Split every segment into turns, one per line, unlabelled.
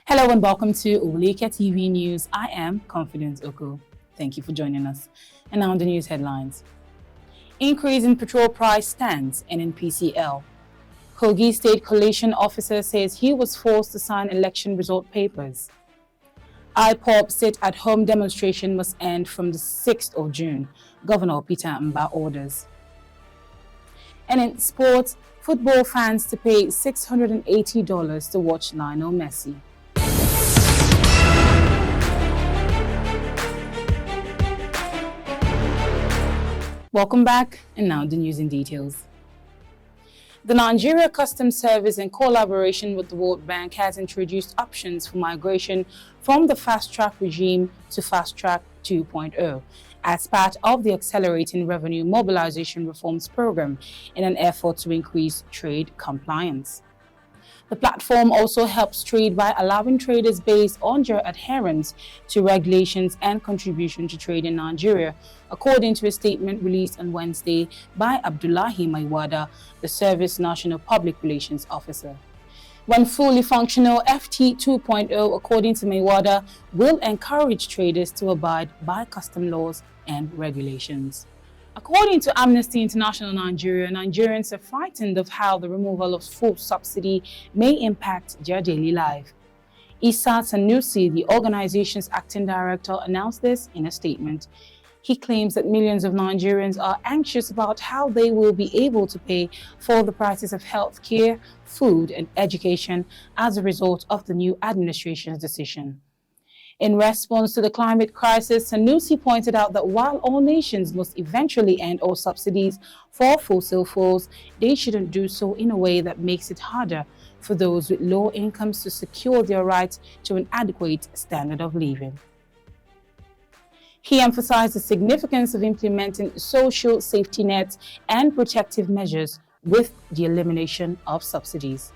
Hello and welcome to Oweleketv News. I am Confidence Oko. Thank you for joining us. And now the news headlines. Increase in petrol price stands, NNPCL. Kogi State Collation officer says he was forced to sign election result papers. IPOB sit-at-home demonstration must end from the 6th of June. Governor Peter Mbah orders. And in sports, football fans to pay $680 to watch Lionel Messi. Welcome back, and now the news in details. The Nigeria Customs Service, in collaboration with the World Bank, has introduced options for migration from the fast-track regime to fast-track 2.0 as part of the Accelerating Revenue Mobilization Reforms Program in an effort to increase trade compliance. The platform also helps trade by allowing traders based on their adherence to regulations and contribution to trade in Nigeria, according to a statement released on Wednesday by Abdullahi Maiwada, the Service National Public Relations Officer. When fully functional, FT 2.0, according to Maiwada, will encourage traders to abide by custom laws and regulations. According to Amnesty International Nigeria, Nigerians are frightened of how the removal of fuel subsidy may impact their daily life. Issa Sanusi, the organization's acting director, announced this in a statement. He claims that millions of Nigerians are anxious about how they will be able to pay for the prices of health care, food, and education as a result of the new administration's decision. In response to the climate crisis, Sanusi pointed out that while all nations must eventually end all subsidies for fossil fuels, they shouldn't do so in a way that makes it harder for those with low incomes to secure their right to an adequate standard of living. He emphasized the significance of implementing social safety nets and protective measures with the elimination of subsidies.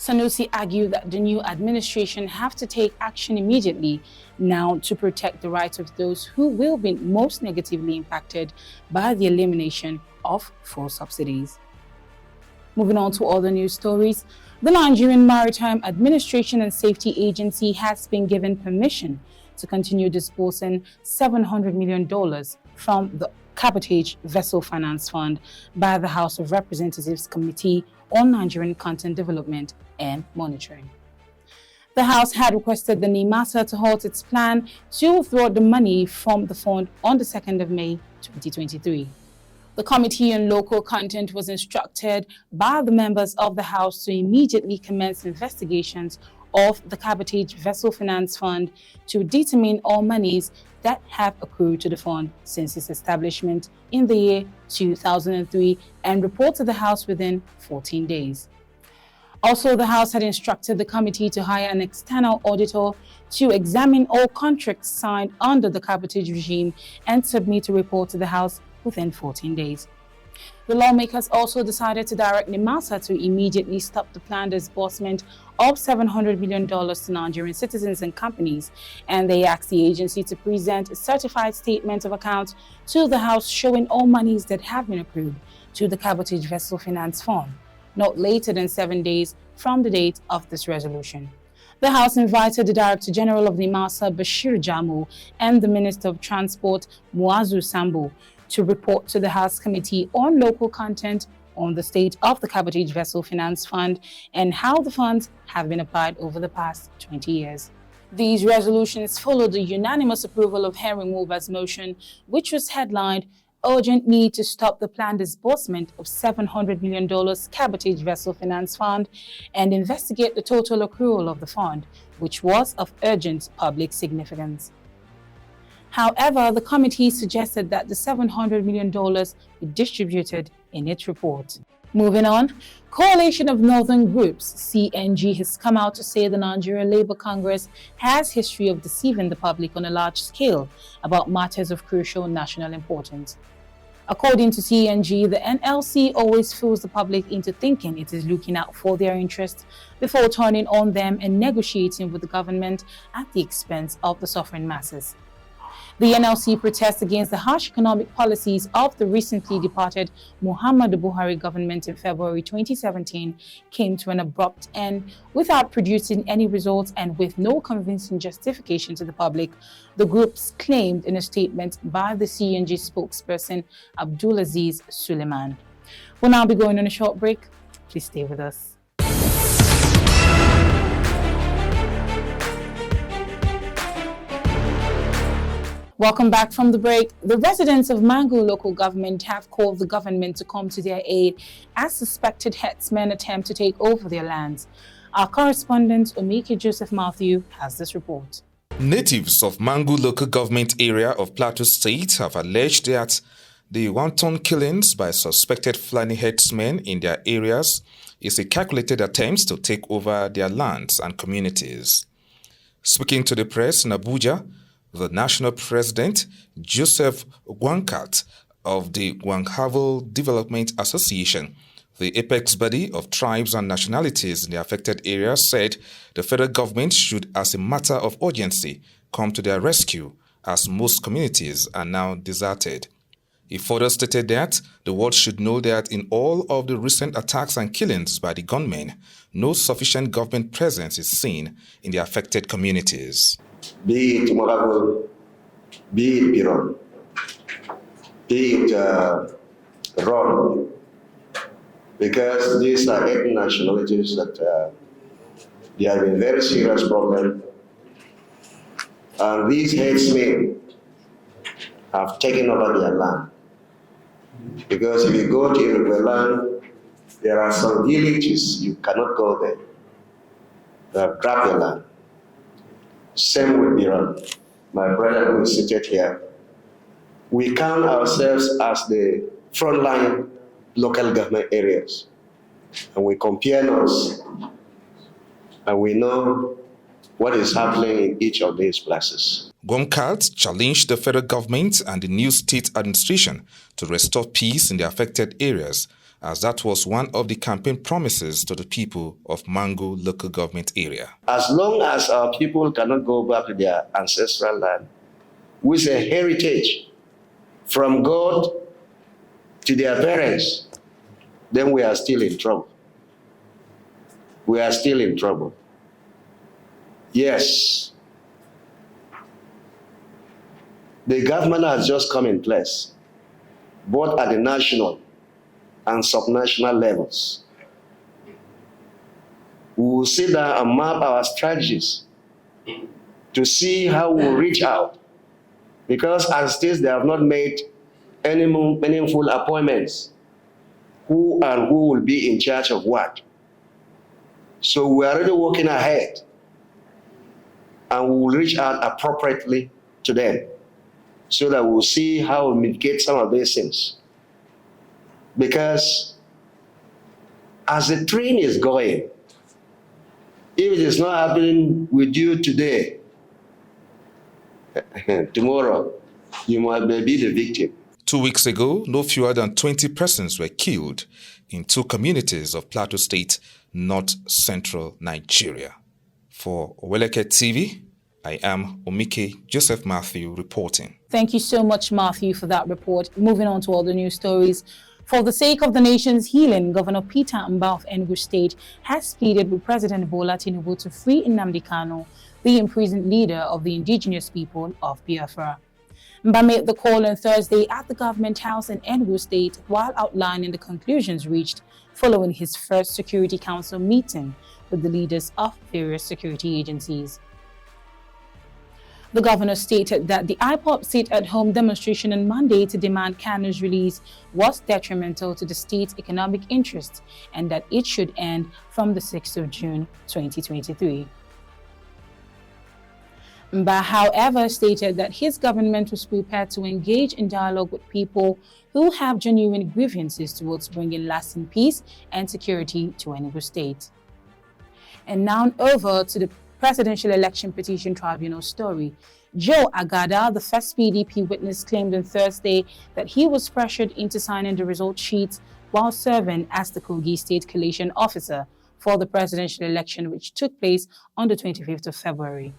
Sanusi argued that the new administration have to take action immediately now to protect the rights of those who will be most negatively impacted by the elimination of fuel subsidies. Moving on to other news stories, the Nigerian Maritime Administration and Safety Agency has been given permission to continue disbursing $700 million from the Cabotage Vessel Finance Fund by the House of Representatives Committee on Nigerian Content Development and Monitoring. The House had requested the NIMASA to halt its plan to withdraw the money from the fund on the 2nd of May 2023. The Committee on Local Content was instructed by the members of the House to immediately commence investigations of the Cabotage Vessel Finance Fund to determine all monies that have accrued to the fund since its establishment in the year 2003 and report to the House within 14 days. Also, the House had instructed the committee to hire an external auditor to examine all contracts signed under the cabotage regime and submit a report to the House within 14 days. The lawmakers also decided to direct NIMASA to immediately stop the planned disbursement of $700 million to Nigerian citizens and companies, and they asked the agency to present a certified statement of account to the House showing all monies that have been accrued to the Cabotage Vessel Finance Fund, not later than 7 days from the date of this resolution. The House invited the Director General of NIMASA, Bashir Jamu, and the Minister of Transport, Muazu Sambo, to report to the House Committee on Local Content on the state of the Cabotage Vessel Finance Fund and how the funds have been applied over the past 20 years. These resolutions followed the unanimous approval of Henry Mulber's motion, which was headlined, "Urgent Need to Stop the Planned Disbursement of $700 million Cabotage Vessel Finance Fund and Investigate the Total Accrual of the Fund, which was of urgent public significance." However, the committee suggested that the $700 million be distributed in its report. Moving on, Coalition of Northern Groups, CNG, has come out to say the Nigerian Labour Congress has history of deceiving the public on a large scale about matters of crucial national importance. According to CNG, the NLC always fools the public into thinking it is looking out for their interests before turning on them and negotiating with the government at the expense of the suffering masses. The NLC protests against the harsh economic policies of the recently departed Muhammadu Buhari government in February 2017 came to an abrupt end without producing any results and with no convincing justification to the public, the groups claimed in a statement by the CNG spokesperson Abdulaziz Suleiman. We'll now be going on a short break. Please stay with us. Welcome back from the break. The residents of Mangu local government have called the government to come to their aid as suspected headsmen attempt to take over their lands. Our correspondent, Omike Joseph Matthew, has this report.
Natives of Mangu local government area of Plateau State have alleged that the wanton killings by suspected Fulani headsmen in their areas is a calculated attempt to take over their lands and communities. Speaking to the press in Abuja, the national president, Joseph Gwankat of the Gwanghavel Development Association, the apex body of tribes and nationalities in the affected areas, said the federal government should, as a matter of urgency, come to their rescue as most communities are now deserted. He further stated that the world should know that in all of the recent attacks and killings by the gunmen, no sufficient government presence is seen in the affected communities.
Be it Morocco, be it Iran, be it Ron, because these are ethnic nationalities that they have a very serious problem, and these headsmen have taken over their land. Because if you go to your land, there are some villages you cannot go there. They have grabbed your land. Same with Iran, my brother who is seated here. We count ourselves as the frontline local government areas. And we compare notes, and we know what is happening in each of these places.
Gwangkat challenged the federal government and the new state administration to restore peace in the affected areas, as that was one of the campaign promises to the people of Mangu local government area.
As long as our people cannot go back to their ancestral land, with a heritage from God to their parents, then we are still in trouble. We are still in trouble. Yes, the government has just come in place, both at the national and subnational levels. We will sit down and map our strategies to see how we will reach out. Because as this, they have not made any meaningful appointments. Who and who will be in charge of what? So we are already working ahead, and we will reach out appropriately to them so that we'll see how we mitigate some of these things. Because as the train is going, if it is not happening with you today, tomorrow you might be the victim.
2 weeks ago, no fewer than 20 persons were killed in 2 communities of Plateau State, north-central Nigeria. For Oweleketv, I am Omike Joseph Matthew reporting.
Thank you so much, Matthew, for that report. Moving on to all the news stories. For the sake of the nation's healing, Governor Peter Mbah of Enugu State has pleaded with President Bola Tinubu to free Nnamdi Kanu, the imprisoned leader of the indigenous people of Biafra. Mbah made the call on Thursday at the Government House in Enugu State while outlining the conclusions reached following his first Security Council meeting with the leaders of various security agencies. The governor stated that the IPOB sit-at-home demonstration on Monday to demand Kanu's release was detrimental to the state's economic interests and that it should end from the 6th of June 2023. Mbah, however, stated that his government was prepared to engage in dialogue with people who have genuine grievances towards bringing lasting peace and security to Enugu State. And now over to the Presidential Election Petition Tribunal story. Joe Agada, the first PDP witness, claimed on Thursday that he was pressured into signing the result sheets while serving as the Kogi State Collation officer for the presidential election, which took place on the 25th of February.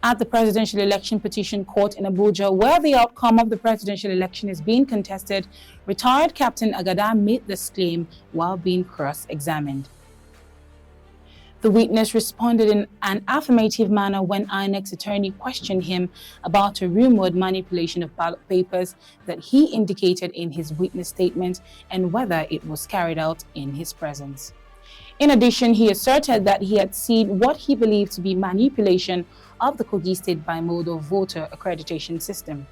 At the Presidential Election Petition Court in Abuja, where the outcome of the presidential election is being contested, retired Captain Agada made this claim while being cross-examined. The witness responded in an affirmative manner when INEC's attorney questioned him about a rumored manipulation of ballot papers that he indicated in his witness statement and whether it was carried out in his presence. In addition, he asserted that he had seen what he believed to be manipulation of the Kogi State bimodal voter accreditation system.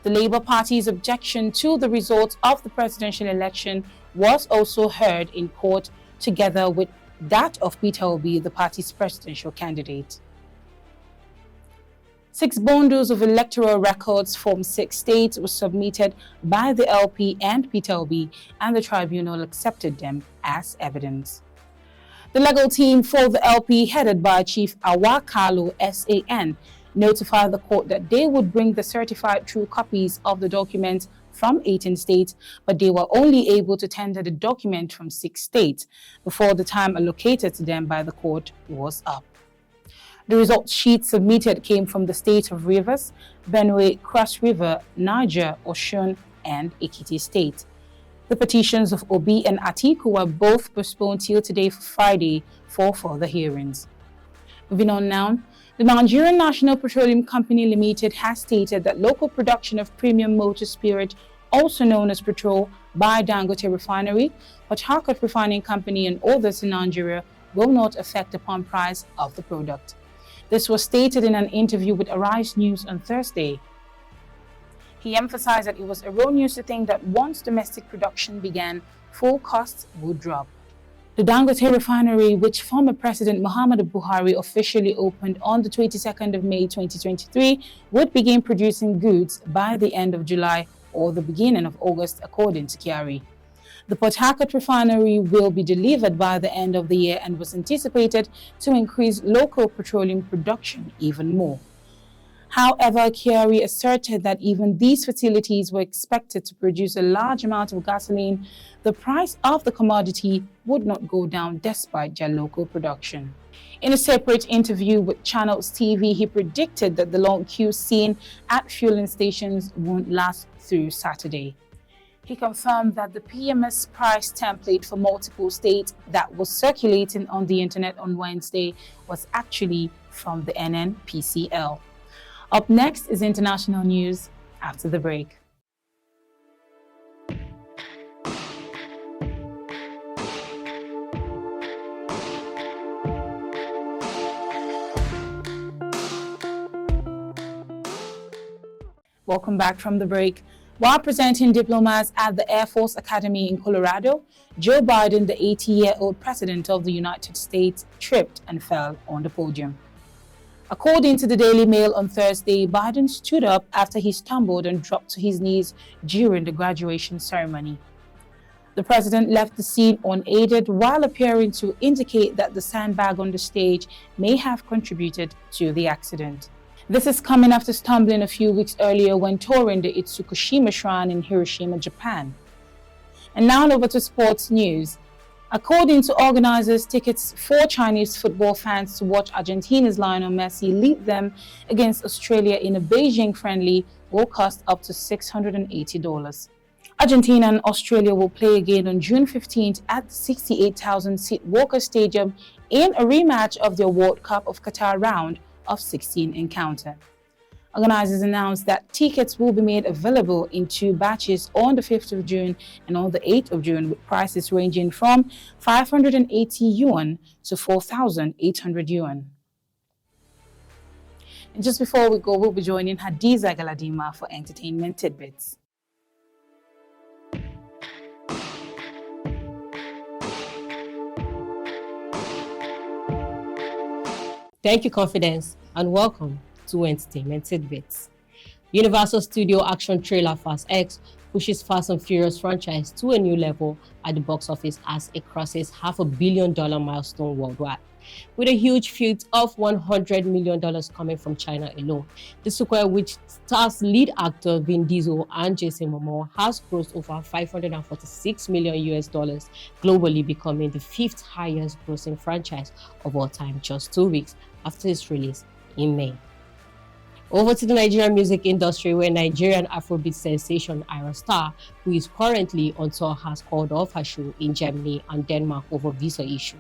The Labour Party's objection to the results of the presidential election was also heard in court, together with that of Petrol, the party's presidential candidate. 6 bundles of electoral records from 6 states were submitted by the LP and Petrol, and the tribunal accepted them as evidence. The legal team for the LP, headed by Chief Awakalo SAN, notified the court that they would bring the certified true copies of the documents from 18 states, but they were only able to tender the document from 6 states before the time allocated to them by the court was up. The results sheet submitted came from the state of Rivers, Benue, Cross River, Niger, Osun, and Ekiti State. The petitions of Obi and Atiku were both postponed till today, Friday, for further hearings. Moving on now, the Nigerian National Petroleum Company Limited has stated that local production of premium motor spirit, also known as Petrol, by Dangote Refinery, Port Harcourt Refining Company, and others in Nigeria will not affect the pump price of the product. This was stated in an interview with Arise News on Thursday. He emphasized that it was erroneous to think that once domestic production began, fuel costs would drop. The Dangote Refinery, which former President Muhammadu Buhari officially opened on the 22nd of May 2023, would begin producing goods by the end of July or the beginning of August, according to Kyari. The Port Harcourt Refinery will be delivered by the end of the year and was anticipated to increase local petroleum production even more. However, Kyari asserted that even these facilities were expected to produce a large amount of gasoline, the price of the commodity would not go down despite their local production. In a separate interview with Channels TV, he predicted that the long queue seen at fueling stations won't last through Saturday. He confirmed that the PMS price template for multiple states that was circulating on the internet on Wednesday was actually from the NNPCL. Up next is international news after the break. Welcome back from the break. While presenting diplomas at the Air Force Academy in Colorado, Joe Biden, the 80-year-old president of the United States, tripped and fell on the podium. According to the Daily Mail on Thursday, Biden stood up after he stumbled and dropped to his knees during the graduation ceremony. The president left the scene unaided while appearing to indicate that the sandbag on the stage may have contributed to the accident. This is coming after stumbling a few weeks earlier when touring the Itsukushima Shrine in Hiroshima, Japan. And now over to sports news. According to organizers, tickets for Chinese football fans to watch Argentina's Lionel Messi lead them against Australia in a Beijing friendly will cost up to $680. Argentina and Australia will play again on June 15th at the 68,000-seat Walker Stadium in a rematch of their World Cup of Qatar round of 16 encounter. Organizers announced that tickets will be made available in 2 batches on the 5th of June and on the 8th of June, with prices ranging from 580 yuan to 4,800 yuan. And just before we go, we'll be joining Hadiza Galadima for entertainment tidbits.
Thank you, Confidence, and welcome to Entertainment Tidbits. Universal Studio action trailer Fast X pushes Fast and Furious franchise to a new level at the box office as it crosses $500 million milestone worldwide. With a huge feat of $100 million coming from China alone, the sequel, which stars lead actor Vin Diesel and Jason Momoa, has grossed over $546 million globally, becoming the 5th highest grossing franchise of all time just 2 weeks after its release in May. Over to the Nigerian music industry, where Nigerian Afrobeat sensation Ira Star, who is currently on tour, has called off her show in Germany and Denmark over visa issue.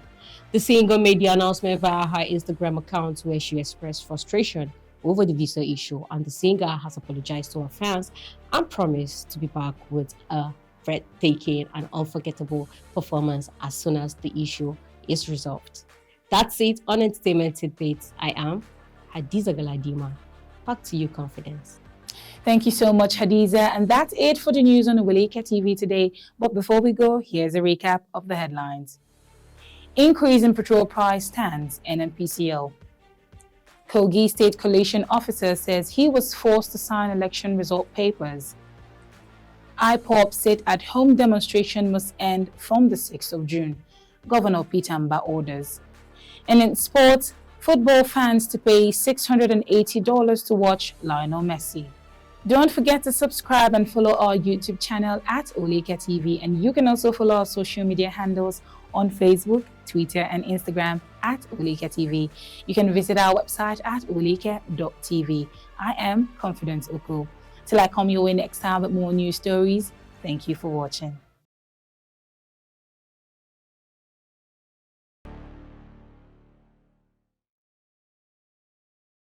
The singer made the announcement via her Instagram account, where she expressed frustration over the visa issue, and the singer has apologized to her fans and promised to be back with a breathtaking and unforgettable performance as soon as the issue is resolved. That's it on Entertainment Tidbits. I am Hadiza Galadima. Back to you, Confidence.
Thank you so much, Hadiza. And that's it for the news on Oweleketv today. But before we go, here's a recap of the headlines. Increase in petrol price stands, NNPCL. Kogi State Collation officer says he was forced to sign election result papers. IPOB sit-at-home demonstration must end from the 6th of June. Governor Peter Mbah orders. And in sports, football fans to pay $680 to watch Lionel Messi. Don't forget to subscribe and follow our YouTube channel at Oweleketv, and you can also follow our social media handles on Facebook, Twitter, and Instagram at Oweleketv. You can visit our website at oweleke.tv. I am Confidence Oko. Till I come your way next time with more news stories, thank you for watching.